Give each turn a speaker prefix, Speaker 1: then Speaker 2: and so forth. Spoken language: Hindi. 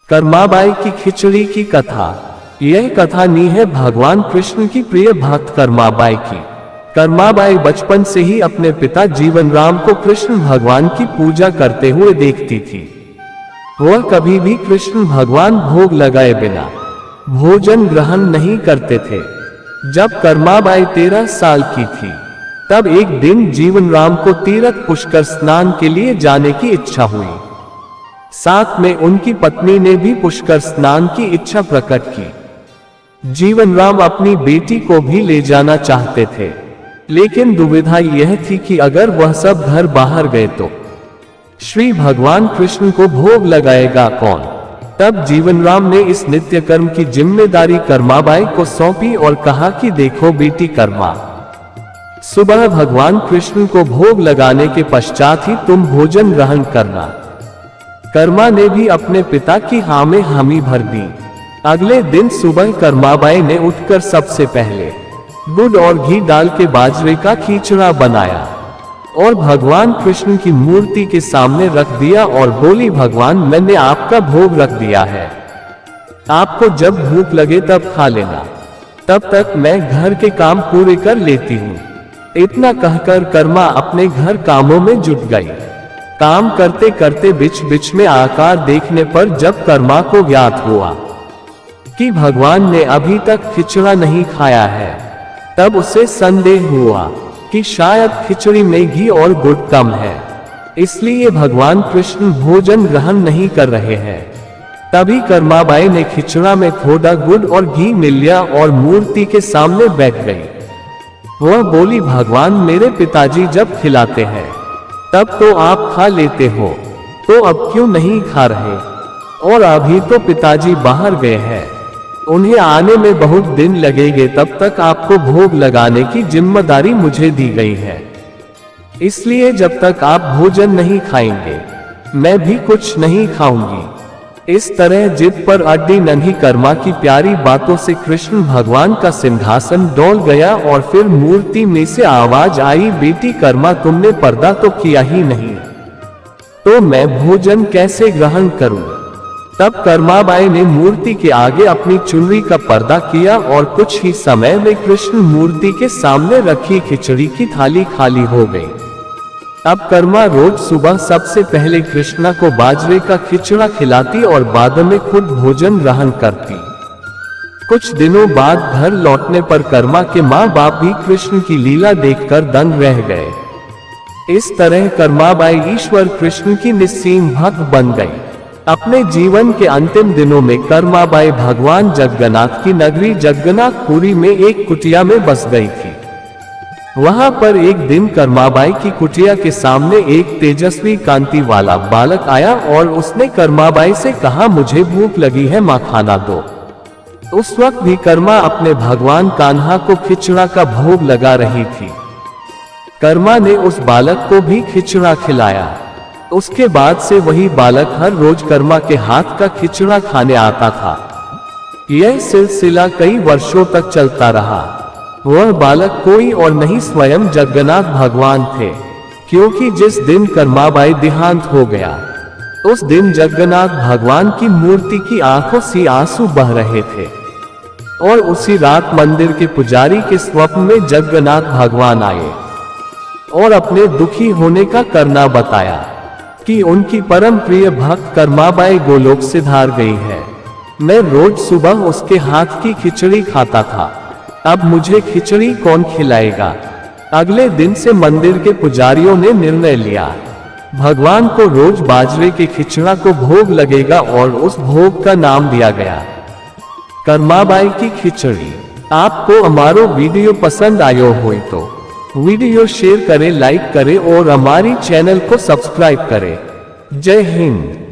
Speaker 1: कर्माबाई की खिचड़ी की कथा। यह कथानी है भगवान कृष्ण की प्रिय भक्त कर्माबाई की। कर्माबाई बचपन से ही अपने पिता जीवनराम को कृष्ण भगवान की पूजा करते हुए देखती थी। वह कभी भी कृष्ण भगवान भोग लगाए बिना भोजन ग्रहण नहीं करते थे। जब कर्माबाई 13 साल की थी, तब एक दिन जीवनराम को तीर्थ पुष्कर स्नान के लिए जाने की इच्छा हुई। साथ में उनकी पत्नी ने भी पुष्कर स्नान की इच्छा प्रकट की। जीवनराम अपनी बेटी को भी ले जाना चाहते थे, लेकिन दुविधा यह थी कि अगर वह सब घर बाहर गए तो श्री भगवान कृष्ण को भोग लगाएगा कौन। तब जीवनराम ने इस नित्य कर्म की जिम्मेदारी कर्माबाई को सौंपी और कहा कि देखो बेटी कर्मा, सुबह भगवान कृष्ण को भोग लगाने के पश्चात ही तुम भोजन ग्रहण करना। कर्मा ने भी अपने पिता की हाँ में हामी भर दी। अगले दिन सुबह कर्माबाई ने उठकर सबसे पहले दूध और घी डाल के बाजरे का खिचड़ा बनाया और भगवान कृष्ण की मूर्ति के सामने रख दिया और बोली, भगवान मैंने आपका भोग रख दिया है, आपको जब भूख लगे तब खा लेना, तब तक मैं घर के काम पूरे कर लेती हूँ। इतना कहकर कर्मा अपने घर कामों में जुट गई। काम करते करते बीच बीच में आकार देखने पर जब कर्मा को ज्ञात हुआ कि भगवान ने अभी तक खिचड़ा नहीं खाया है, तब उसे संदेह हुआ कि शायद खिचड़ी में घी और गुड़ कम है, इसलिए भगवान कृष्ण भोजन ग्रहण नहीं कर रहे हैं। तभी कर्माबाई ने खिचड़ा में थोड़ा गुड़ और घी मिल लिया और मूर्ति के सामने बैठ गई। वह बोली, भगवान मेरे पिताजी जब खिलाते हैं तब तो आप खा लेते हो, तो अब क्यों नहीं खा रहे? और अभी तो पिताजी बाहर गए हैं, उन्हें आने में बहुत दिन लगेंगे, तब तक आपको भोग लगाने की जिम्मेदारी मुझे दी गई है, इसलिए जब तक आप भोजन नहीं खाएंगे मैं भी कुछ नहीं खाऊंगी। इस तरह जिद पर अड्डी नन्ही कर्मा की प्यारी बातों से कृष्ण भगवान का सिंहासन डोल गया और फिर मूर्ति में से आवाज आई, बेटी कर्मा तुमने पर्दा तो किया ही नहीं, तो मैं भोजन कैसे ग्रहण करूं? तब कर्माबाई ने मूर्ति के आगे अपनी चुनरी का पर्दा किया और कुछ ही समय में कृष्ण मूर्ति के सामने रखी खिचड़ी की थाली खाली हो गई। अब कर्मा रोज सुबह सबसे पहले कृष्णा को बाजरे का खिचड़ा खिलाती और बाद में खुद भोजन ग्रहण करती। कुछ दिनों बाद घर लौटने पर कर्मा के माँ बाप भी कृष्ण की लीला देखकर दंग रह गए। इस तरह कर्माबाई ईश्वर कृष्ण की निस्सीम भक्त बन गई। अपने जीवन के अंतिम दिनों में कर्माबाई भगवान जगन्नाथ की नगरी जगन्नाथपुरी में एक कुटिया में बस गई थी। वहां पर एक दिन कर्माबाई की कुटिया के सामने एक तेजस्वी कांति वाला बालक आया और उसने कर्माबाई से कहा, मुझे भूख लगी है, मां खाना दो। उस वक्त भी कर्मा अपने भगवान कान्हा को खिचड़ा का भोग लगा रही थी। कर्मा ने उस बालक को भी खिचड़ा खिलाया। उसके बाद से वही बालक हर रोज कर्मा के हाथ का खिचड़ा खाने आता था। यह सिलसिला कई वर्षों तक चलता रहा। वह बालक कोई और नहीं स्वयं जगन्नाथ भगवान थे, क्योंकि जिस दिन कर्माबाई देहांत हो गया उस दिन जगन्नाथ भगवान की मूर्ति की आंखों से आंसू बह रहे थे और उसी रात मंदिर के पुजारी के स्वप्न में जगन्नाथ भगवान आए और अपने दुखी होने का करना बताया कि उनकी परम प्रिय भक्त कर्माबाई गोलोक से धार गई है। मैं रोज सुबह उसके हाथ की खिचड़ी खाता था, अब मुझे खिचड़ी कौन खिलाएगा? अगले दिन से मंदिर के पुजारियों ने निर्णय लिया, भगवान को रोज बाजरे के खिचड़ा को भोग लगेगा और उस भोग का नाम दिया गया कर्माबाई की खिचड़ी। आपको हमारो वीडियो पसंद आयो हो तो वीडियो शेयर करें, लाइक करें और हमारी चैनल को सब्सक्राइब करें। जय हिंद।